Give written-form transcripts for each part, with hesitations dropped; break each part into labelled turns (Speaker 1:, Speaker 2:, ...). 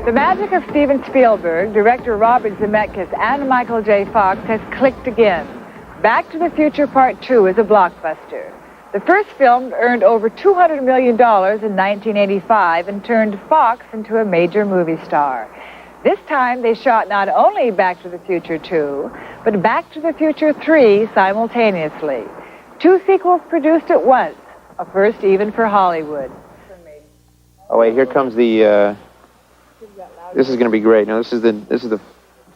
Speaker 1: The magic of Steven Spielberg, director Robert Zemeckis, and Michael J. Fox has clicked again. Back to the Future Part 2 is a blockbuster. The first film earned over $200 million in 1985 and turned Fox into a major movie star. This time they shot not only Back to the Future 2, but Back to the Future 3 simultaneously. 2 sequels produced at once, a first even for Hollywood.
Speaker 2: Oh wait, here comes the, this is going to be great. No, this is the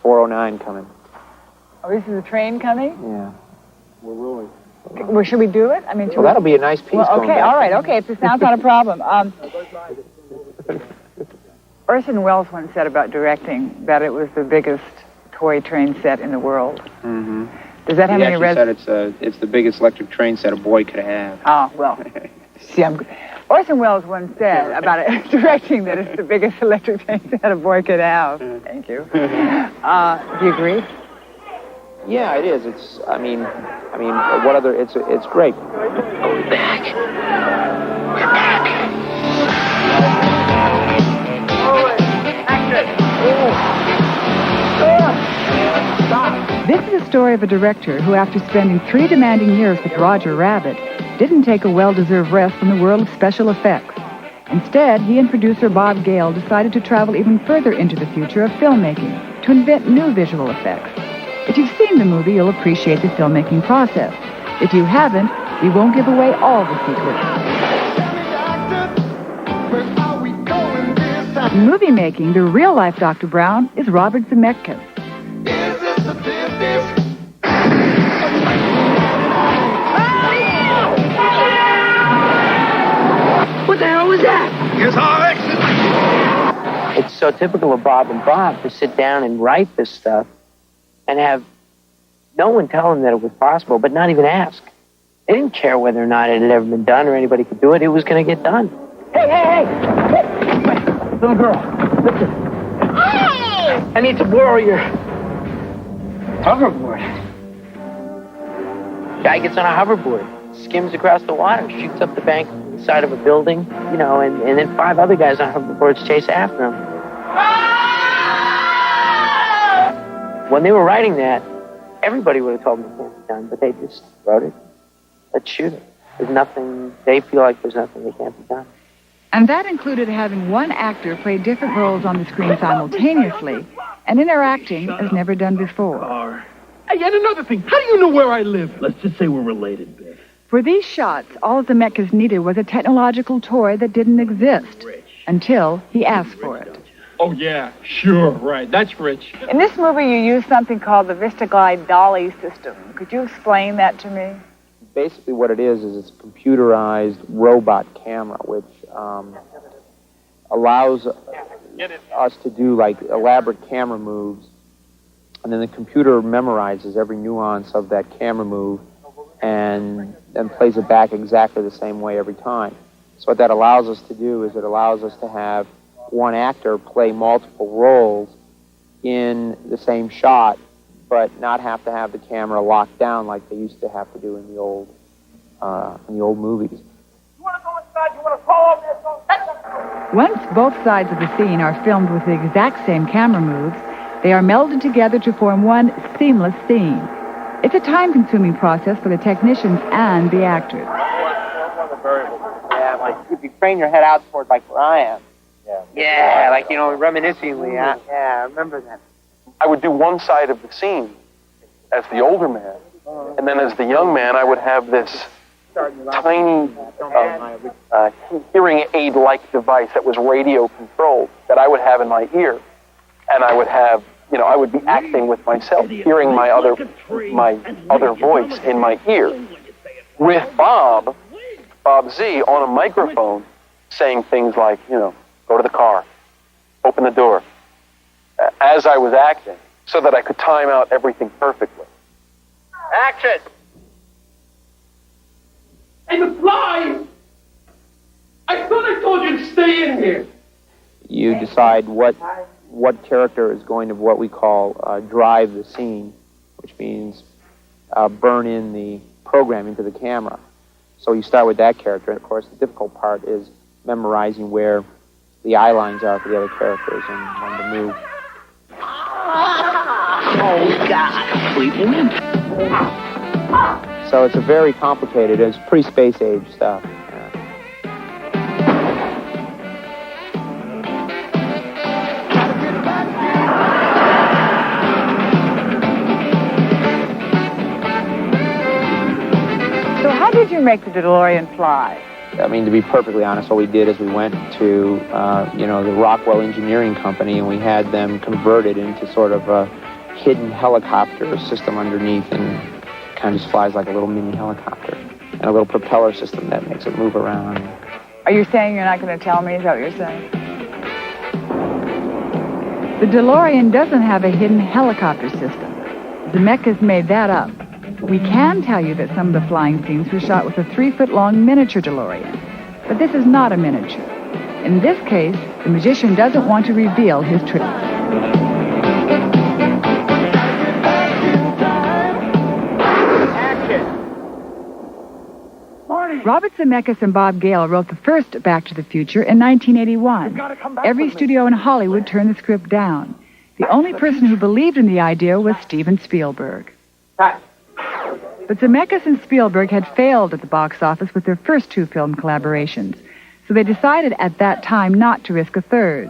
Speaker 2: 409 coming.
Speaker 1: Oh, this is the train coming?
Speaker 2: Yeah. We're rolling.
Speaker 1: Well, should we do it? I mean,
Speaker 2: well, that'll be a nice piece.
Speaker 1: Well, okay, all right, okay. If the sound's not a problem. Orson Welles once said about directing that it was the biggest toy train set in the world.
Speaker 2: Mm-hmm.
Speaker 1: Does that have any
Speaker 2: resonance? He said it's the biggest electric train set a boy could have.
Speaker 1: Oh, well. See, Orson Welles once said about it, directing that it's the biggest electric train set a boy could have. Thank you. Do you agree?
Speaker 2: Yeah, it is. It's. I mean, what other? It's great.
Speaker 3: We're back. We're back.
Speaker 1: This is a story of a director who, after spending 3 demanding years with Roger Rabbit, didn't take a well-deserved rest from the world of special effects. Instead, he and producer Bob Gale decided to travel even further into the future of filmmaking to invent new visual effects. If you've seen the movie, you'll appreciate the filmmaking process. If you haven't, we won't give away all the secrets. In movie making, the real-life Dr. Brown is Robert Zemeckis.
Speaker 3: What the hell was that?
Speaker 4: Here's our exit.
Speaker 5: It's so typical of Bob and Bob to sit down and write this stuff and have no one tell them that it was possible, but not even ask. They didn't care whether or not it had ever been done or anybody could do it. It was going to get done.
Speaker 3: Hey! Little girl, listen. Hey! I need to borrow your hoverboard.
Speaker 5: Guy gets on a hoverboard, skims across the water, shoots up the bank on the side of a building, and then 5 other guys on hoverboards chase after him. When they were writing that, everybody would have told them it can't be done, but they just wrote it. Let's shoot it. There's nothing, they feel like there's nothing that can't be done.
Speaker 1: And that included having one actor play different roles on the screen simultaneously and interacting as never done before.
Speaker 4: Hey, and another thing, how do you know where I live? Let's just say we're related, Biff.
Speaker 1: For these shots, all Zemeckis needed was a technological toy that didn't exist until he asked for it.
Speaker 4: Oh, yeah, sure, right. That's rich.
Speaker 1: In this movie, you use something called the VistaGlide dolly system. Could you explain that to me?
Speaker 2: Basically what it is it's a computerized robot camera, which allows us to do like elaborate camera moves, and then the computer memorizes every nuance of that camera move and then plays it back exactly the same way every time. So what that allows us to do is it allows us to have one actor play multiple roles in the same shot, but not have to have the camera locked down like they used to have to do in the old movies.
Speaker 3: You want to go inside? You want to crawl over there?
Speaker 1: Once both sides of the scene are filmed with the exact same camera moves, they are melded together to form one seamless scene. It's a time-consuming process for the technicians and the actors.
Speaker 5: Yeah, like if you crane your head out toward like where I am. Yeah, like, reminiscingly. Yeah, I remember that.
Speaker 6: I would do one side of the scene as the older man, and then as the young man, I would have this tiny hearing aid-like device that was radio-controlled that I would have in my ear, and I would have, I would be acting with myself, hearing my other voice in my ear, with Bob Z on a microphone saying things like, go to the car, open the door, as I was acting, so that I could time out everything perfectly.
Speaker 5: Action!
Speaker 4: And the flies! I thought I told you to stay in here.
Speaker 2: You decide what character is going to what we call drive the scene, which means burn in the program into the camera. So you start with that character, and of course the difficult part is memorizing where the eye lines are for the other characters and when to move.
Speaker 3: Oh, God. Sleeping?
Speaker 2: So it's a very complicated, it's pre-space age stuff.
Speaker 1: So how did you make the DeLorean fly?
Speaker 2: I mean, to be perfectly honest, what we did is we went to, the Rockwell Engineering Company, and we had them converted into sort of a hidden helicopter system underneath, and kind of just flies like a little mini helicopter, and a little propeller system that makes it move around.
Speaker 1: Are you saying you're not going to tell me? Is that what you're saying? The DeLorean doesn't have a hidden helicopter system. Zemeckis made that up. We can tell you that some of the flying scenes were shot with a 3-foot-long miniature DeLorean, but this is not a miniature. In this case, the magician doesn't want to reveal his trick. Robert Zemeckis and Bob Gale wrote the first Back to the Future in 1981. Every studio in Hollywood turned the script down. The only person who believed in the idea was Steven Spielberg. But Zemeckis and Spielberg had failed at the box office with their first 2 film collaborations, so they decided at that time not to risk a third.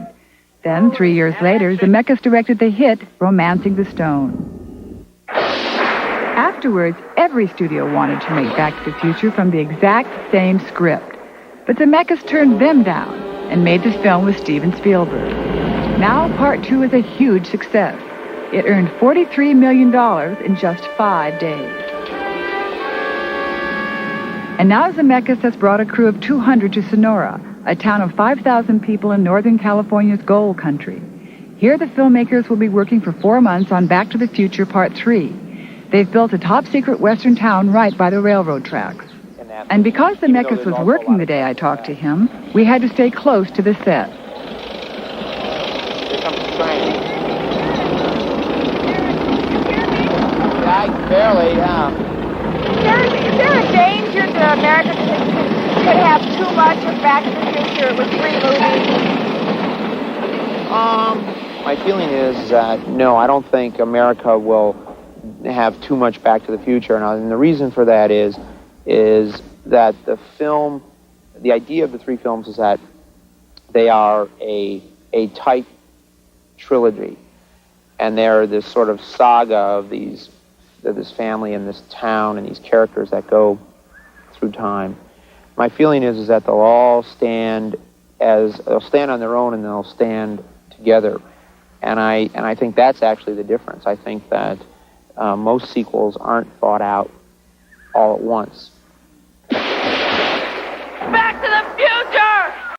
Speaker 1: Then, 3 years later, Zemeckis directed the hit Romancing the Stone. Afterwards, every studio wanted to make Back to the Future from the exact same script, but Zemeckis turned them down and made this film with Steven Spielberg. Now, Part 2 is a huge success. It earned $43 million in just 5 days. And now Zemeckis has brought a crew of 200 to Sonora, a town of 5,000 people in Northern California's gold country. Here the filmmakers will be working for 4 months on Back to the Future Part 3. They've built a top-secret western town right by the railroad tracks. And because Zemeckis was working the day I talked to him, we had to stay close to the set.
Speaker 2: Here comes the train. Barely, yeah.
Speaker 1: Is there a danger that America could have too much of Back to the Future with 3 movies?
Speaker 2: My feeling is that, no, I don't think America will have too much Back to the Future. And the reason for that is that the idea of the 3 films is that they are a tight trilogy. And they're this sort of saga of this family and this town and these characters that go through time. My feeling is that they'll all stand on their own and they'll stand together. And I think that's actually the difference. I think that most sequels aren't thought out all at once.